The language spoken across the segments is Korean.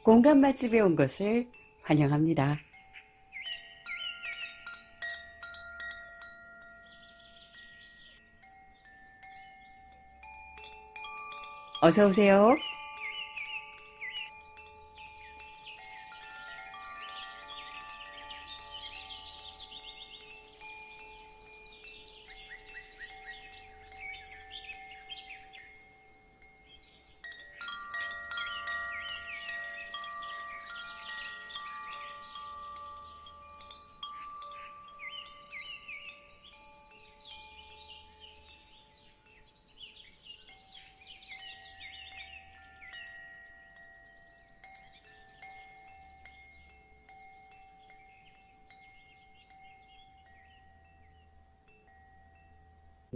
공간 맛집에 온 것을 환영합니다. 어서 오세요.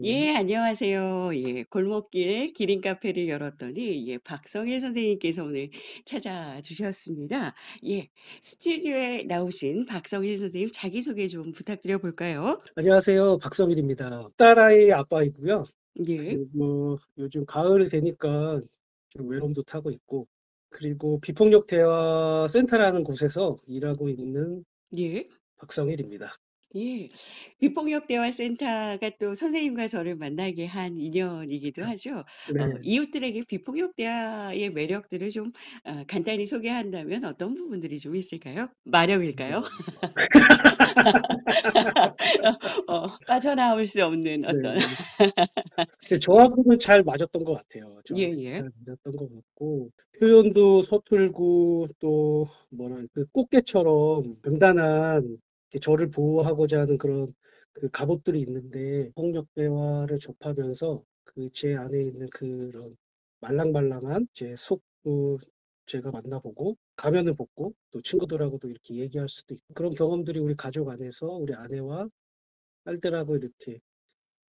예, 안녕하세요. 예, 골목길 기린 카페를 열었더니, 예, 박성일 선생님께서 오늘 찾아주셨습니다. 예, 스튜디오에 나오신 박성일 선생님 자기소개 좀 부탁드려 볼까요? 안녕하세요. 박성일입니다. 딸아이 아빠이고요. 예, 그리고 요즘 가을 되니까 좀 외로움도 타고 있고, 그리고 비폭력 대화 센터라는 곳에서 일하고 있는 예. 박성일입니다. 예. 비폭력 대화 센터가 또 선생님과 저를 만나게 한 인연이기도 하죠. 네. 이웃들에게 비폭력 대화의 매력들을 좀 간단히 소개한다면 어떤 부분들이 좀 있을까요? 마력일까요? 빠져나올 수 없는 어떤 네. 근데 저하고는 잘 맞았던 것 같아요. 저한테 예예. 잘 맞았던 것 같고, 표현도 서툴고, 또, 그 꽃게처럼 단단한 이렇게 저를 보호하고자 하는 그런 그 갑옷들이 있는데, 폭력 대화를 접하면서 그 제 안에 있는 그런 말랑말랑한 제 속도 제가 만나보고, 가면을 벗고, 또 친구들하고도 이렇게 얘기할 수도 있고, 그런 경험들이 우리 가족 안에서 우리 아내와 딸들하고 이렇게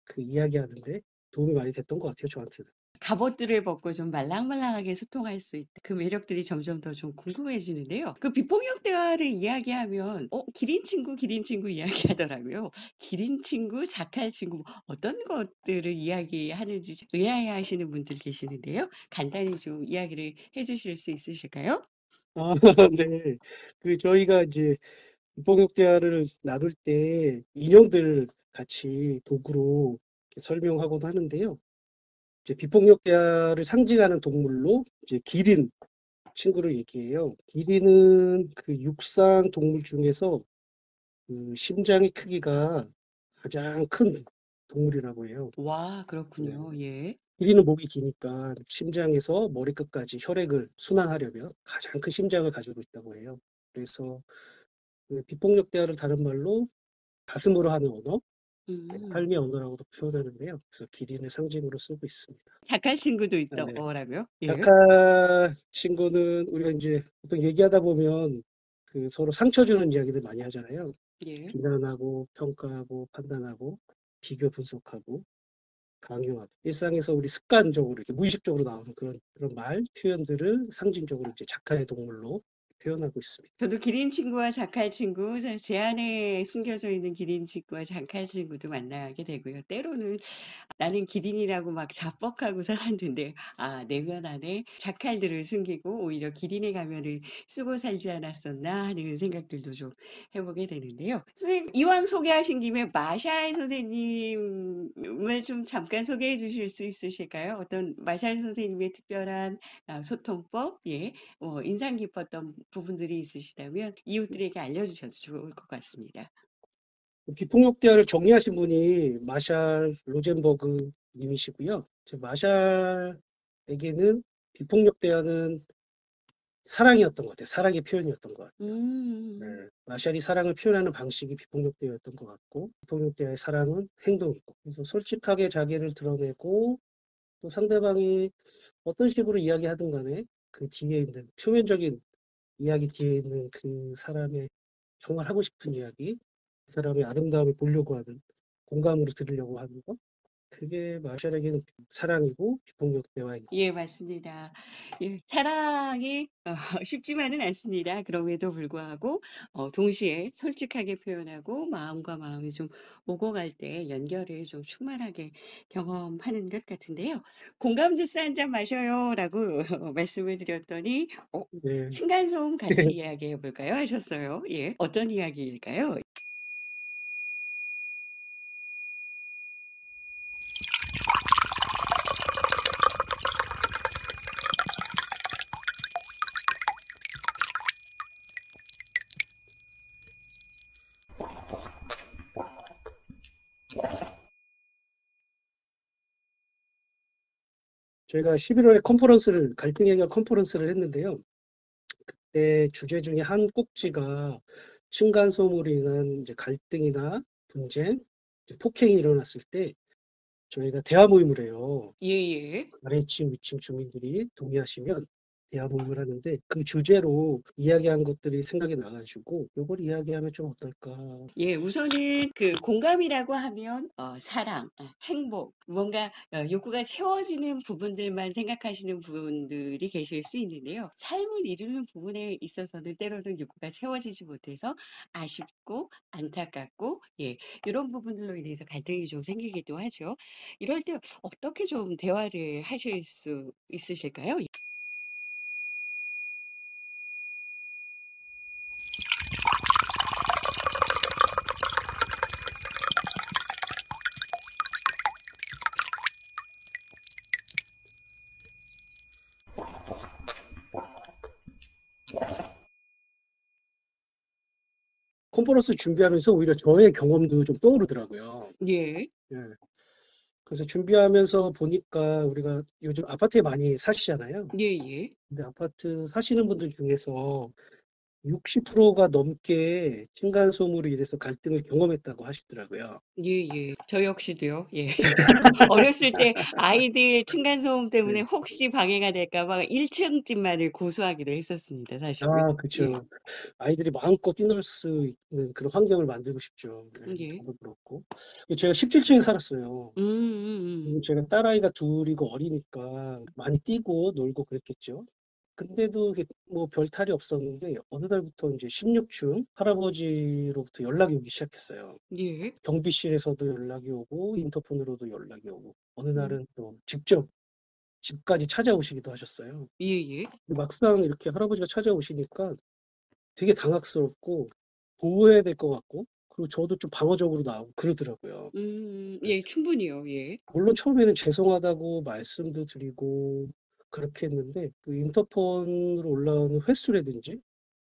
그 이야기하는데 도움이 많이 됐던 것 같아요, 저한테는. 갑옷들을 벗고 좀 말랑말랑하게 소통할 수 있다. 그 매력들이 점점 더 좀 궁금해지는데요. 그 비폭력 대화를 이야기하면 기린 친구 이야기하더라고요. 기린 친구, 자칼 친구 뭐 어떤 것들을 이야기하는지 좀 의아해하시는 분들 계시는데요. 간단히 좀 이야기를 해 주실 수 있으실까요? 아 네. 저희가 이제 비폭력 대화를 나눌 때 인형들 같이 도구로 이렇게 설명하곤 하는데요. 이제 비폭력 대화를 상징하는 동물로 이제 기린 친구를 얘기해요. 기린은 그 육상 동물 중에서 그 심장의 크기가 가장 큰 동물이라고 해요. 와 네. 그렇군요. 예. 기린은 목이 기니까 심장에서 머리끝까지 혈액을 순환하려면 가장 큰 심장을 가지고 있다고 해요. 그래서 그 비폭력 대화를 다른 말로 가슴으로 하는 언어, 음. 삶의 언어라고도 표현하는데요. 그래서 기린을 상징으로 쓰고 있습니다. 자칼 친구도 아, 네. 있더라고요. 예. 약한 친구는 우리가 이제 보통 얘기하다 보면 그 서로 상처 주는 이야기들 많이 하잖아요. 예. 비난하고 평가하고 판단하고 비교 분석하고 강요하고 일상에서 우리 습관적으로 이렇게 무의식적으로 나오는 그런 말 표현들을 상징적으로 이제 작가의 동물로 표현하고 있습니다. 저도 기린 친구와 자칼 친구, 제 안에 숨겨져 있는 기린 친구와 자칼 친구도 만나게 되고요. 때로는 나는 기린이라고 막 자뻑하고 살았는데 내면 안에 자칼들을 숨기고 오히려 기린의 가면을 쓰고 살지 않았었나 하는 생각들도 좀 해 보게 되는데요. 선생님 이왕 소개하신 김에 마샬 선생님을 좀 잠깐 소개해 주실 수 있으실까요? 어떤 마샬 선생님의 특별한 소통법, 예, 인상 깊었던 부분들이 있으시다면 이웃들에게 알려주셔도 좋을 것 같습니다. 비폭력 대화를 정리하신 분이 마샬 로젠버그 님이시고요. 마샬에게는 비폭력 대화는 사랑이었던 것 같아요. 사랑의 표현이었던 것 같아요. 음. 네. 마샬이 사랑을 표현하는 방식이 비폭력 대화였던 것 같고, 비폭력 대화의 사랑은 행동이고, 그래서 솔직하게 자기를 드러내고, 또 상대방이 어떤 식으로 이야기하든 간에 그 뒤에 있는 표면적인 이야기 뒤에 있는 그 사람의 정말 하고 싶은 이야기, 그 사람의 아름다움을 보려고 하는, 공감으로 들으려고 하는 것, 그게 마샬에게는 사랑이고 비폭력 대화인 것 예 맞습니다. 예 사랑이 쉽지만은 않습니다. 그럼에도 불구하고 동시에 솔직하게 표현하고 마음과 마음이 좀 오고 갈 때 연결을 좀 충만하게 경험하는 것 같은데요. "공감 주스 한 잔 마셔요."라고 말씀을 드렸더니 네. "층간소음 같이 이야기해 볼까요?" 하셨어요. 예. 어떤 이야기일까요? 저희가 11월에 컨퍼런스를 갈등 해결 컨퍼런스를 했는데요. 그때 주제 중에 한 꼭지가 층간소음으로 인한 이제 갈등이나 분쟁, 이제 폭행이 일어났을 때 저희가 대화 모임을 해요. 예예. 아래층, 위층 주민들이 동의하시면 대화 모임을 하는데 그 주제로 이야기한 것들이 생각이 나 가지고 요걸 이야기하면 좀 어떨까. 예. 우선은 그 공감이라고 하면 사랑, 행복, 뭔가 욕구가 채워지는 부분들만 생각하시는 분들이 계실 수 있는데요. 삶을 이루는 부분에 있어서는 때로는 욕구가 채워지지 못해서 아쉽고 안타깝고 예 요런 부분들로 인해서 갈등이 좀 생기기도 하죠. 이럴 때 어떻게 좀 대화를 하실 수 있으실까요? 컨퍼런스 준비하면서 오히려 저의 경험도 좀 떠오르더라고요. 예. 예. 그래서 준비하면서 보니까 우리가 요즘 아파트에 많이 사시잖아요. 예예. 근데 아파트 사시는 분들 중에서 60%가 넘게 층간소음으로 인해서 갈등을 경험했다고 하시더라고요. 예예. 저 역시도요. 예. 어렸을 때 아이들 층간소음 때문에 네. 혹시 방해가 될까 봐 1 층 집만을 고수하기도 했었습니다 사실. 아 예. 그쵸. 아이들이 마음껏 뛰놀 수 있는 그런 환경을 만들고 싶죠. 네. 예. 저도 그렇고. 제가 17 층에 살았어요. 그리고 음음음. 제가 딸아이가 둘 이고 어리니까 많이 뛰고 놀고 그랬겠죠. 근데도 이게 뭐 별탈이 없었는데 어느 날부터 인제 16층 할아버지로부터 연락이 오기 시작했어요. 예. 경비실에서도 연락이 오고 인터폰으로도 연락이 오고 어느 음. 날은 또 직접 집까지 찾아오시기도 하셨어요. 예예. 근데 막상 이렇게 할아버지가 찾아오시니까 되게 당황스럽고 보호해야 될 것 같고 그리고 저도 좀 방어적으로 나오고 그러더라고요. 네. 예 충분히요. 예. 물론 처음에는 죄송하다고 말씀도 드리고 그렇게 했는데 그 인터폰으로 올라오는 횟수라든지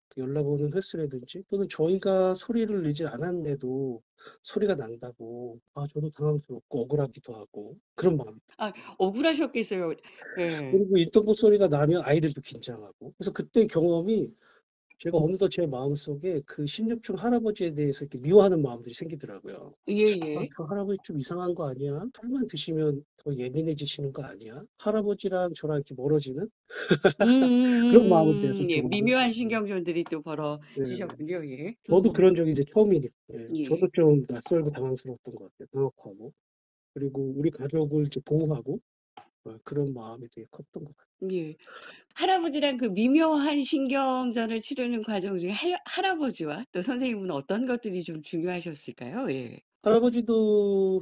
그 연락 오는 횟수라든지 또는 저희가 소리를 내지 않았는데도 소리가 난다고 저도 당황스럽고 억울하기도 하고 그런 마음이 아 억울하셨겠어요. 예. 그리고 인터폰 소리가 나면 아이들도 긴장하고 그래서 그때 경험이 제가 어느덧 제 마음속에 그 16층 할아버지에 대해서 이렇게 미워하는 마음들이 생기더라고요. '아 예예. 저 할아버지 좀 이상한 거 아니야? 술만 드시면 더 예민해지시는 거 아니야?' 할아버지랑 저랑 이렇게 멀어지는 그런 마음을 제가 좀 예. 경험을 미묘한 했거든요. 신경전들이 또 네. 벌어지셨군요. 예. 저도 그런 적이 이제 처음이니까 예. 예. 저도 좀 낯설고 당황스러웠던 것 같아요. 당혹하고. 그리고 우리 가족을 이제 보호하고 그런 마음이 되게 컸던 것 같아요. 예. 할아버지랑 그 미묘한 신경전을 치르는 과정 중에 할아버지와 또 선생님은 어떤 것들이 좀 중요하셨을까요? 예. 할아버지도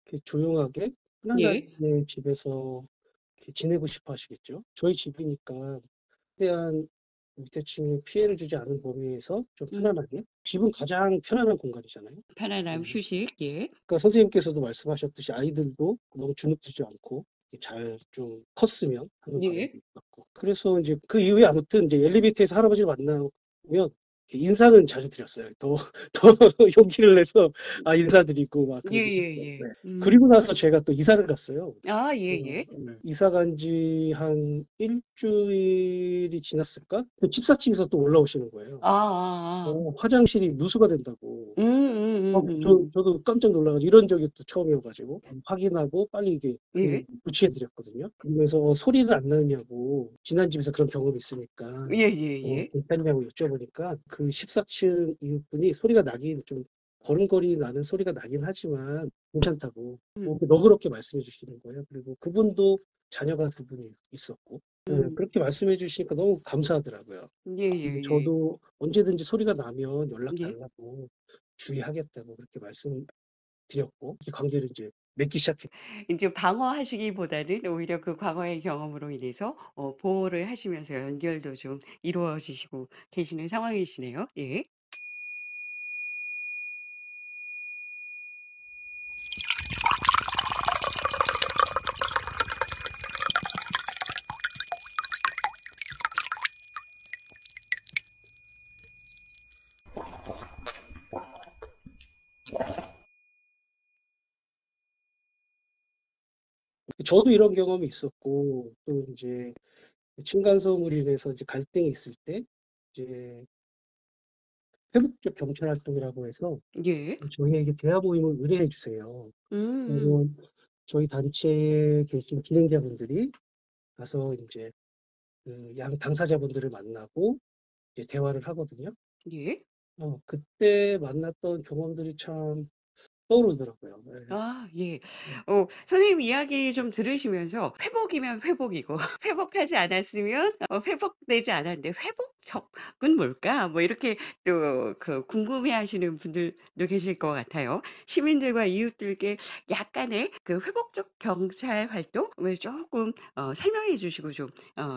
이렇게 조용하게 예. 편안하게 집에서 이렇게 지내고 싶어 하시겠죠. 저희 집이니까 최대한 밑에 층에 피해를 주지 않은 범위에서 좀 음. 편안하게 집은 가장 편안한 공간이잖아요. 편안함, 네. 휴식. 예. 그러니까 선생님께서도 말씀하셨듯이 아이들도 너무 주눅들지 않고 잘 좀 컸으면 하는 바람도 예. 있었고. 그래서 인제 그 이후에 아무튼 이제 엘리베이터에서 할아버지를 만나면 이렇게 인사는 자주 드렸어요. 더 용기를 내서 인사드리고 막 그러긴 했죠. 예예예. 네. 그리고 나서 제가 또 이사를 갔어요. 아 네. 예예. 네. 이사 간지 한 1 주일이 지났을까? 그 집사층에서 또 올라오시는 거예요. 아아아. 화장실이 누수가 된다고. 음음음음음. 저도 깜짝 놀라 가지고 이런 적이 또 처음이어 가지고 확인하고 빨리 이게 그 예. 조치해 드렸거든요. 그러면서 소리는 안 나느냐고 지난 집에서 그런 경험이 있으니까 예예예. 괜찮냐고 여쭤보니까 그 14층 이웃분이 소리가 나긴 좀 걸음걸이 나는 소리가 나긴 하지만 괜찮다고 음. 뭐 너그럽게 말씀해 주시는 거예요. 그리고 그분도 자녀가 두 분이 있었고 음. 그렇게 말씀해 주시니까 너무 감사하더라고요. 근데 예예예. 저도 언제든지 소리가 나면 연락 예. 달라고 주의하겠다고 그렇게 말씀드렸고 이 관계를 이제 맺기 시작했 인제 방어하시기보다는 오히려 그 과거의 경험으로 인해서 보호를 하시면서 연결도 좀 이루어지시고 계시는 상황이시네요. 예. 저도 이런 경험이 있었고 또 인제 층간소음으로 인해서 이제 갈등이 있을 때 이제 회복적 경찰 활동이라고 해서 예. 저희에게 대화 모임을 의뢰해 주세요. 음음. 그러면 저희 단체에 계신 진행자분들이 가서 인제 그 양 당사자분들을 만나고 이제 대화를 하거든요. 예. 그때 만났던 경험들이 참 떠오르더라고요. 예. 아 예. 네. 선생님 이야기 좀 들으시면서 회복이면 회복이고 회복하지 않았으면 회복되지 않았는데 '회복적은 뭘까?' 뭐 이렇게 또 그 궁금해하시는 분들도 계실 것 같아요. 시민들과 이웃들께 약간의 그 회복적 경찰 활동을 쪼끔 설명해 주시고 좀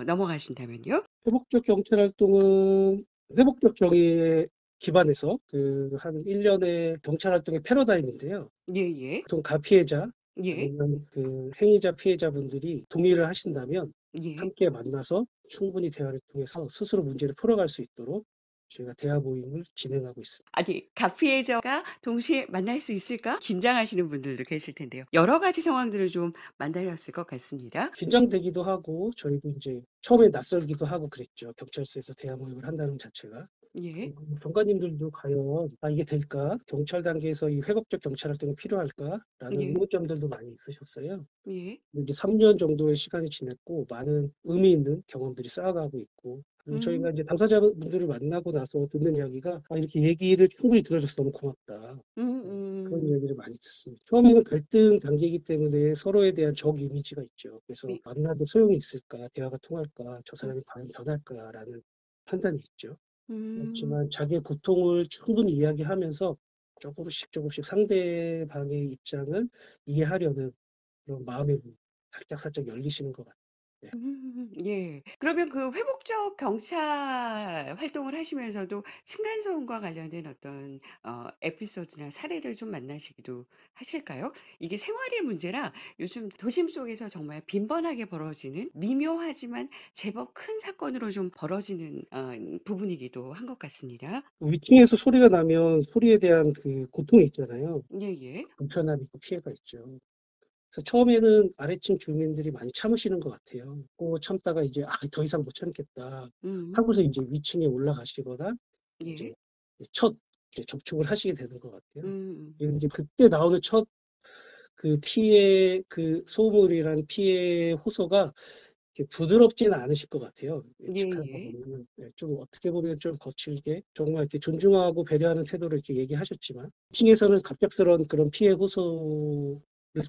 넘어가신다면요? 회복적 경찰 활동은 회복적 정의에 기반해서 그 한 1 년의 경찰 활동의 패러다임인데요. 예예. 보통 가피해자 예. 아니면 그 행위자 피해자분들이 동의를 하신다면 예. 함께 만나서 충분히 대화를 통해서 스스로 문제를 풀어갈 수 있도록 저희가 대화 모임을 진행하고 있습니다. 아니 가피해자가 동시에 만날 수 있을까? 긴장하시는 분들도 계실 텐데요. 여러 가지 상황들을 좀 만나셨을 것 같습니다. 긴장되기도 하고 저희도 인제 처음에 낯설기도 하고 그랬죠. 경찰서에서 대화 모임을 한다는 자체가. 예. 그리고 경관님들도 과연 '아 이게 될까? 경찰 단계에서 이 회복적 경찰 활동이 필요할까?'라는 예. 의문점들도 많이 있으셨어요. 예. 근데 이제 3년 정도의 시간이 지났고 많은 의미 있는 경험들이 쌓여가고 있고 그리고 음. 저희가 이제 당사자분들을 만나고 나서 듣는 이야기가 "아 이렇게 얘기를 충분히 들어줘서 너무 고맙다." 그런 음음. 이야기를 많이 듣습니다. 처음에는 갈등 단계이기 때문에 서로에 대한 적 이미지가 있죠. 그래서 예. '만나도 소용이 있을까? 대화가 통할까? 저 음. 사람이 과연 변할까?'라는 판단이 있죠. 음. 그렇지만 자기의 고통을 충분히 이야기하면서 조금씩 조금씩 상대방의 입장을 이해하려는 그런 마음의 문이 살짝살짝 열리시는 것 같아요. 네. 예. 그러면 그 회복적 경찰 활동을 하시면서도 층간소음과 관련된 어떤 에피소드나 사례를 좀 만나시기도 하실까요? 이게 생활의 문제라 요즘 도심 속에서 정말 빈번하게 벌어지는 미묘하지만 제법 큰 사건으로 좀 벌어지는 부분이기도 한 것 같습니다. 위층에서 소리가 나면 소리에 대한 그 고통이 있잖아요. 예예. 불편함이 있고 피해가 있죠. 그래서 처음에는 아래층 주민들이 많이 참으시는 것 같아요. 참다가 이제 '아 더 이상 못 참겠다.' 음. 하고서 이제 위층에 올라가시거나 예. 이제 첫 이제 접촉을 하시게 되는 것 같아요. 음음. 그리고 이제 그때 나오는 첫 그 피해 그 소음이라는 피해 호소가 이렇게 부드럽지는 않으실 것 같아요. 예측하는 거 예예. 보면은. 네 좀 어떻게 보면 좀 거칠게 정말 이렇게 존중하고 배려하는 태도로 이렇게 얘기하셨지만 2 층에서는 갑작스러운 그런 피해 호소를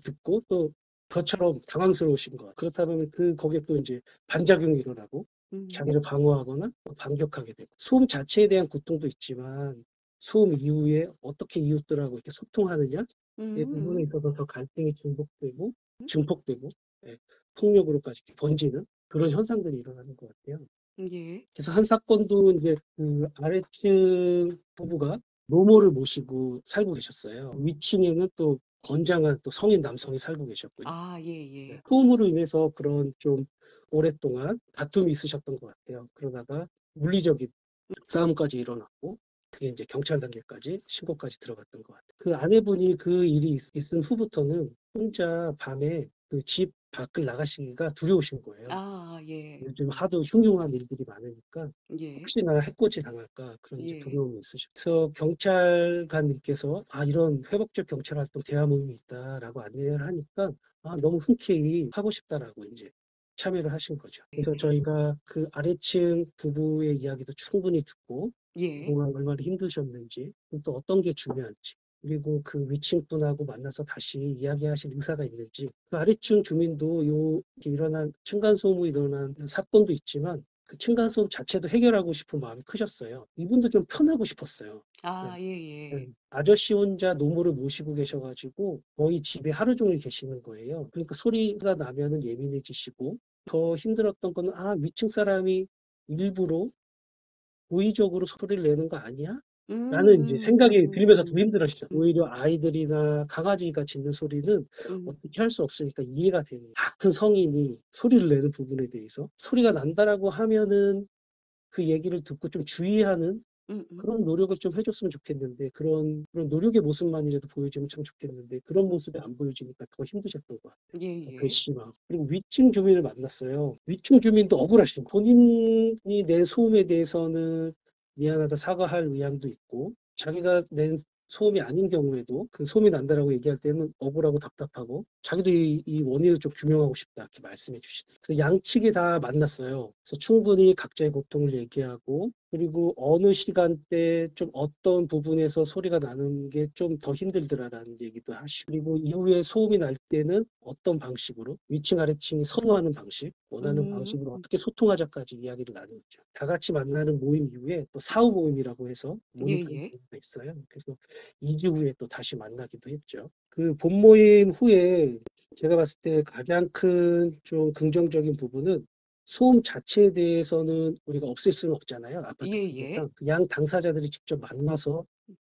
듣고 또 저처럼 당황스러우신 것 같아요. 그렇다 보면 거기에 또 인제 반작용이 일어나고 음. 자기를 방어하거나 또 반격하게 되고 소음 자체에 대한 고통도 있지만 소음 이후에 어떻게 이웃들하고 이렇게 소통하느냐의 부분에 음음. 있어서 더 갈등이 증폭되고 예 폭력으로까지 이렇게 번지는 그런 현상들이 일어나는 것 같아요. 예. 그래서 한 사건도 인제 그 아래층 부부가 노모를 모시고 살고 계셨어요. 위층에는 또 건장한 또 성인 남성이 살고 계셨고요. 아 네. 예예. 소음으로 인해서 그런 좀 오랫동안 다툼이 있으셨던 것 같아요. 그러다가 물리적인 싸움까지 일어났고 그게 인제 경찰 단계까지 신고까지 들어갔던 것 같아요. 그 아내분이 그 일이 있은 후부터는 혼자 밤에 그 집 밖을 나가시기가 두려우신 거예요. 아 예. 요즘 하도 흉흉한 일들이 많으니까 예. 혹시나 해코지 당할까 그런 이제 예. 두려움이 있으시고 그래서 경찰관님께서 "아 이런 회복적 경찰 활동 대화 모임이 있다."라고 안내를 하니까 너무 흔쾌히 하고 싶다라고 인제 참여를 하신 거죠. 그래서 저희가 그 아래층 부부의 이야기도 충분히 듣고 예. 그동안 얼마나 힘드셨는지 그리고 또 어떤 게 중요한지 그리고 그 위층 분하고 만나서 다시 이야기하실 의사가 있는지, 그 아래층 주민도 이렇게 일어난 층간소음이 일어난 사건도 있지만 그 층간소음 자체도 해결하고 싶은 마음이 크셨어요. 이분도 좀 편하고 싶었어요. 네. 아 네. 예예. 아저씨 혼자 노모를 모시고 계셔가지고 거의 집에 하루 종일 계시는 거예요. 그러니까 소리가 나면은 예민해지시고, 더 힘들었던 거는 위층 사람이 일부러 고의적으로 소리를 내는 거 아니야? 라는 이제 생각이 들면서 더 힘들어지죠. 오히려 아이들이나 강아지가 짖는 소리는 음. 어떻게 할 수 없으니까 이해가 되는, 다 큰 성인이 소리를 내는 부분에 대해서 소리가 난다라고 하면은 그 얘기를 듣고 좀 주의하는 음음. 그런 노력을 좀 해줬으면 좋겠는데, 그런 노력의 모습만이라도 보여주면 참 좋겠는데, 그런 모습이 안 보여지니까 더 힘드셨던 것 같아요. 예예. 괘씸하고. 그리고 위층 주민을 만났어요. 위층 주민도 억울하신 거예요. 본인이 낸 소음에 대해서는 미안하다 사과할 의향도 있고, 자기가 낸 소음이 아닌 경우에도 그 소음이 난다라고 얘기할 때는 억울하고 답답하고, 자기도 이 원인을 좀 규명하고 싶다 이렇게 말씀해 주시더라고요. 그래서 양측이 다 만났어요. 그래서 충분히 각자의 고통을 얘기하고, 그리고 어느 시간대 좀 어떤 부분에서 소리가 나는 게 좀 더 힘들더라라는 얘기도 하시고, 그리고 이후에 소음이 날 때는 어떤 방식으로 위층 아래층이 선호하는 방식, 원하는 음. 방식으로 어떻게 소통하자까지 이야기를 나누죠. 다 같이 만나는 모임 이후에 또 사후 모임이라고 해서 모니터링 예예. 모임이 있어요. 그래서 2주 후에 또 다시 만나기도 했죠. 그 본모임 후에 제가 봤을 때 가장 큰 좀 긍정적인 부분은, 소음 자체에 대해서는 우리가 없앨 수는 없잖아요. 아파트 예예. 관계상. 양 당사자들이 직접 만나서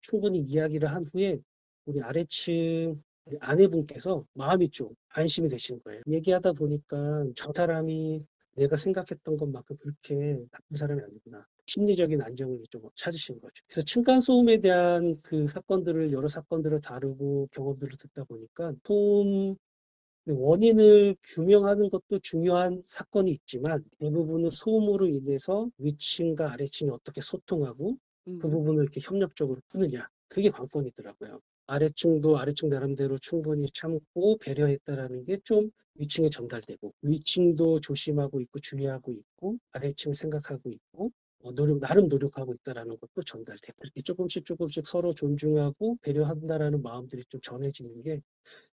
충분히 이야기를 한 후에 우리 아래층 우리 아내분께서 마음이 좀 안심이 되신 거예요. 얘기하다 보니까 저 사람이 내가 생각했던 것만큼 그렇게 나쁜 사람이 아니구나. 심리적인 안정을 좀 찾으신 거죠. 그래서 층간소음에 대한 그 사건들을, 여러 사건들을 다루고 경험들을 듣다 보니까, 소음 원인을 규명하는 것도 중요한 사건이 있지만, 대부분은 소음으로 인해서 위층과 아래층이 어떻게 소통하고 그 음. 부분을 이렇게 협력적으로 푸느냐, 그게 관건이더라고요. 아래층도 아래층 나름대로 충분히 참고 배려했다라는 게 좀 위층에 전달되고, 위층도 조심하고 있고 주의하고 있고 아래층을 생각하고 있고 나름 노력하고 있다라는 것도 전달되고, 이렇게 조금씩 조금씩 서로 존중하고 배려한다라는 마음들이 좀 전해지는 게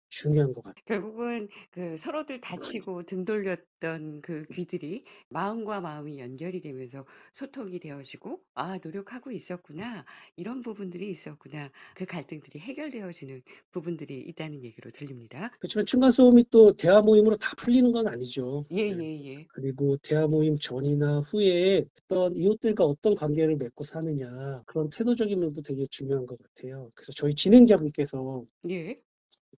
중요한 것 같아요. 결국은 그 서로들 다치고 등 돌렸던 그 귀들이 마음과 마음이 연결이 되면서 소통이 되어지고 '아 노력하고 있었구나. 이런 부분들이 있었구나.' 그 갈등들이 해결되어지는 부분들이 있다는 얘기로 들립니다. 그렇지만 층간소음이 또 대화 모임으로 다 풀리는 건 아니죠. 네. 예예예. 그리고 대화 모임 전이나 후에 어떤 이웃들과 어떤 관계를 맺고 사느냐, 그런 태도적인 면도 되게 중요한 것 같아요. 그래서 저희 진행자분께서 예.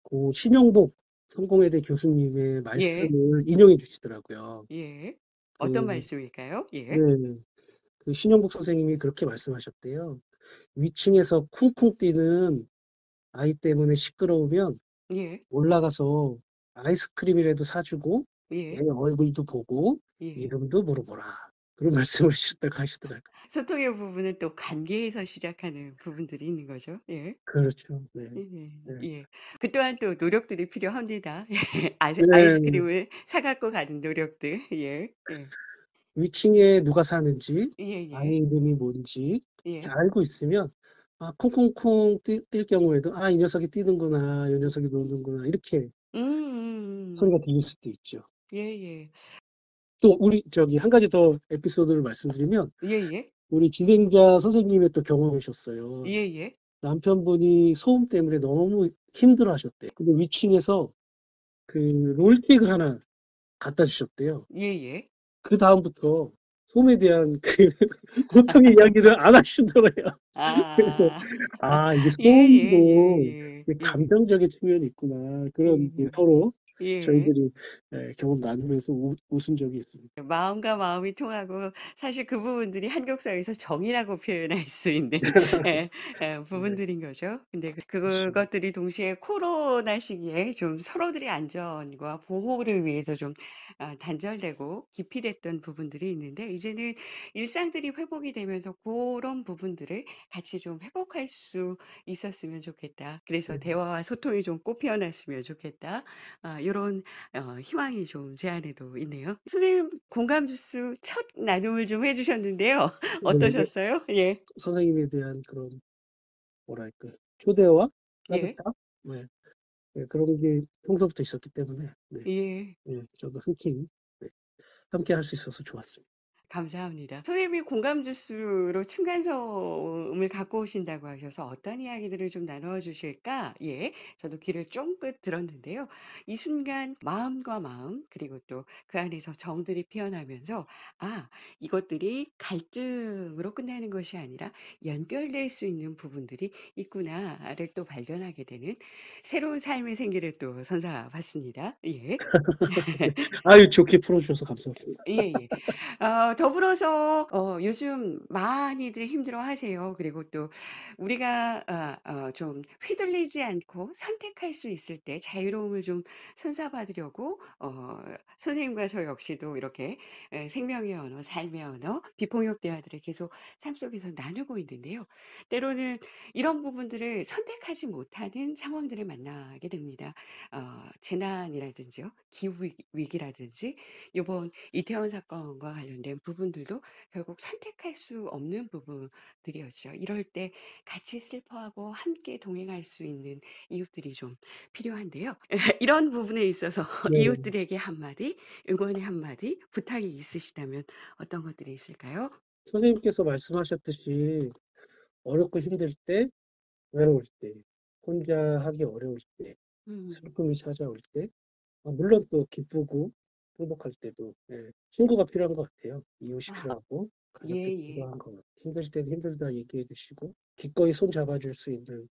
고 신용복 성공회대 교수님의 예. 말씀을 인용해 주시더라고요. 예. 어떤 그 말씀일까요? 네. 예. 그 신용복 선생님이 그렇게 말씀하셨대요. "위층에서 쿵쿵 뛰는 아이 때문에 시끄러우면 예. 올라가서 아이스크림이라도 사 주고 애 예. 얼굴도 보고 예. 이름도 물어보라." 그런 말씀을 하셨다고 하시더라고요. 소통의 부분은 또 관계에서 시작하는 부분들이 있는 거죠. 예. 그렇죠. 네. 예. 네. 예. 그 또한 또 노력들이 필요합니다. 네. 아이스크림을 사 갖고 가는 노력들. 예. 예. 위층에 누가 사는지, 아이 예예. 이름이 뭔지 예. 이렇게 알고 있으면 쿵쿵쿵 뛸 경우에도 '아 이 녀석이 뛰는구나. 이 녀석이 노는구나.' 이렇게 소리가 들릴 수도 있죠. 예예. 또 우리 저기 한 가지 더 에피소드를 말씀드리면, 예예. 우리 진행자 선생님의 또 경험이셨어요. 예예. 남편분이 소음 때문에 너무 힘들어하셨대요. 근데 위층에서 그 롤케이크를 하나 갖다 주셨대요. 예예. 그다음부터 소음에 대한 그 고통의 이야기를 안 하시더래요. 그래서 아. 이게 소음도 예예예예. 이게 예. 감정적인 측면이 있구나. 그런 이제 예. 서로 예. 저희들이 경험 나누면서 웃은 적이 있습니다. 마음과 마음이 통하고 사실 그 부분들이 한국 사회에서 정이라고 표현할 수 있는 예 네. 부분들인 거죠. 근데 그렇죠. 그것들이 동시에 코로나 시기에 좀 서로들의 안전과 보호를 위해서 좀 단절되고 기피됐던 부분들이 있는데 이제는 일상들이 회복이 되면서 그런 부분들을 같이 좀 회복할 수 있었으면 좋겠다. 그래서 네. 대화와 소통이 좀 꽃피어났으면 좋겠다. 요런 희망이 좀 제 안에도 있네요. 선생님 공감 주스 첫 나눔을 좀 해 주셨는데요. 네. 어떠셨어요? 예. 선생님에 대한 그런 뭐랄까 초대와 예. 따뜻함? 네. 네, 그런 게 평소부터 있었기 때문에 네. 예. 저도 흔쾌히 네, 함께 할 수 있어서 좋았습니다. 감사합니다. 선생님이 공감 주스로 층간소음을 갖고 오신다고 하셔서 어떤 이야기들을 좀 나누어 주실까? 예. 저도 귀를 쫑긋 들었는데요. 이 순간 마음과 마음 그리고 또 그 안에서 정들이 피어나면서 '아 이것들이 갈등으로 끝나는 것이 아니라 연결될 수 있는 부분들이 있구나.'를 또 발견하게 되는 새로운 삶의 생기를 또 선사받습니다. 예. 아유, 좋게 풀어주셔서 감사합니다. 예예. 더불어서 요즘 많이들 힘들어하세요. 그리고 또 우리가 좀 휘둘리지 않고 선택할 수 있을 때 자유로움을 좀 선사받으려고 선생님과 저 역시도 이렇게 생명의 언어, 삶의 언어, 비폭력 대화들을 계속 삶 속에서 나누고 있는데요. 때로는 이런 부분들을 선택하지 못하는 상황들을 만나게 됩니다. 재난이라든지요. 기후 위기라든지 요번 이태원 사건과 관련된 부분들도 결국 선택할 수 없는 부분들이었죠. 이럴 때 같이 슬퍼하고 함께 동행할 수 있는 이웃들이 좀 필요한데요. 이런 부분에 있어서 네. 이웃들에게 한마디, 응원의 한마디, 부탁이 있으시다면 어떤 것들이 있을까요? 선생님께서 말씀하셨듯이 어렵고 힘들 때, 외로울 때, 혼자 하기 어려울 때, 음. 슬픔이 찾아올 때, 물론 또 기쁘고 행복할 때도 친구가 필요한 것 같아요. 이웃이 아 필요하고 가족들이 예예. 필요한 것 같아요. 힘들 때는 힘들다 얘기해 주시고 기꺼이 손 잡아줄 수 있는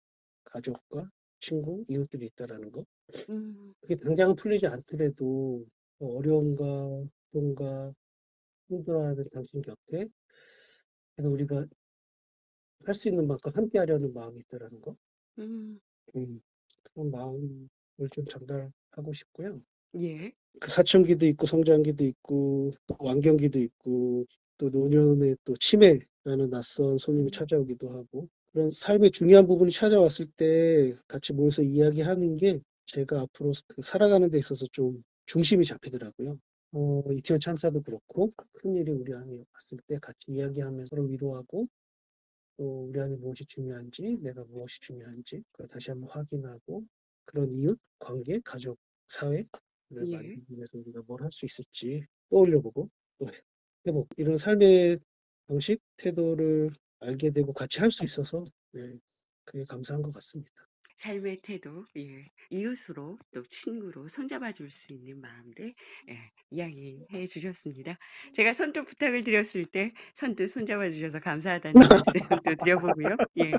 가족과 친구, 이웃들이 있다라는 거. 음. 그게 당장은 풀리지 않더라도 어려움과 고통과 힘들어하는 당신 곁에 그래도 우리가 할 수 있는 만큼 함께하려는 마음이 있다라는 거. 음. 음, 그런 마음을 좀 전달하고 싶고요. 예. 그 사춘기도 있고 성장기도 있고 또 완경기도 있고 또 노년의 또 치매라는 낯선 손님이 음. 찾아오기도 하고 그런 삶의 중요한 부분이 찾아왔을 때 같이 모여서 이야기하는 게 제가 앞으로 그 살아가는 데 있어서 좀 중심이 잡히더라고요. 이태원 참사도 그렇고 큰일이 우리 안에 왔을 때 같이 이야기하면서 서로 위로하고 또 우리 안에 무엇이 중요한지, 내가 무엇이 중요한지, 그걸 다시 한번 확인하고 그런 이웃, 관계, 가족, 사회를 예. 만들기 위해서 우리가 뭘 할 수 있을지 떠올려보고 또 해보고 이런 삶의 방식, 태도를 알게 되고 같이 할 수 있어서 그게 감사한 것 같습니다. 삶의 태도, 예. 이웃으로 또 친구로 손잡아 줄 수 있는 마음들 이야기해 주셨습니다. 제가 선뜻 부탁을 드렸을 때 선뜻 손잡아 주셔서 감사하다는 말씀 또 드려보고요. 예.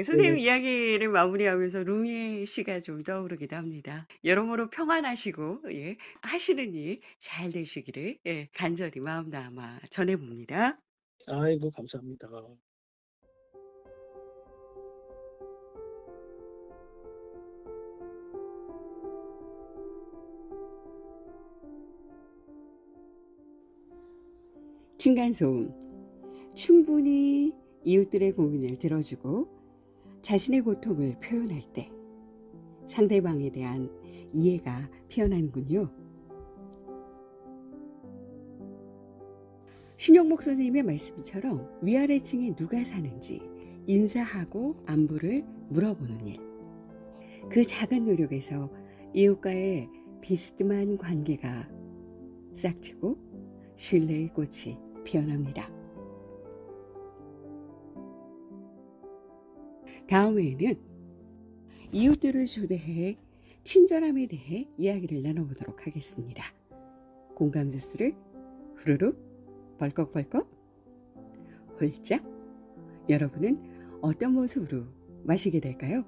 선생님 네. 이야기를 마무리하면서 루미의 시가 좀 떠오르기도 합니다. 여러모로 평안하시고 예 하시는 일 잘 되시기를 간절히 마음 담아 전해 봅니다. 아이고, 감사합니다. 층간소음. 충분히 이웃들의 고민을 들어주고 자신의 고통을 표현할 때 상대방에 대한 이해가 피어나는군요. 신용복 선생님의 말씀처럼 위아래층에 누가 사는지 인사하고 안부를 물어보는 일. 그 작은 노력에서 이웃과의 비스듬한 관계가 싹트고 신뢰의 꽃이 피어납니다. 다음에는 이웃들을 초대해 친절함에 대해 이야기를 나눠보도록 하겠습니다. 공감 주스를 후루룩 벌컥벌컥 홀짝 여러분은 어떤 모습으로 마시게 될까요?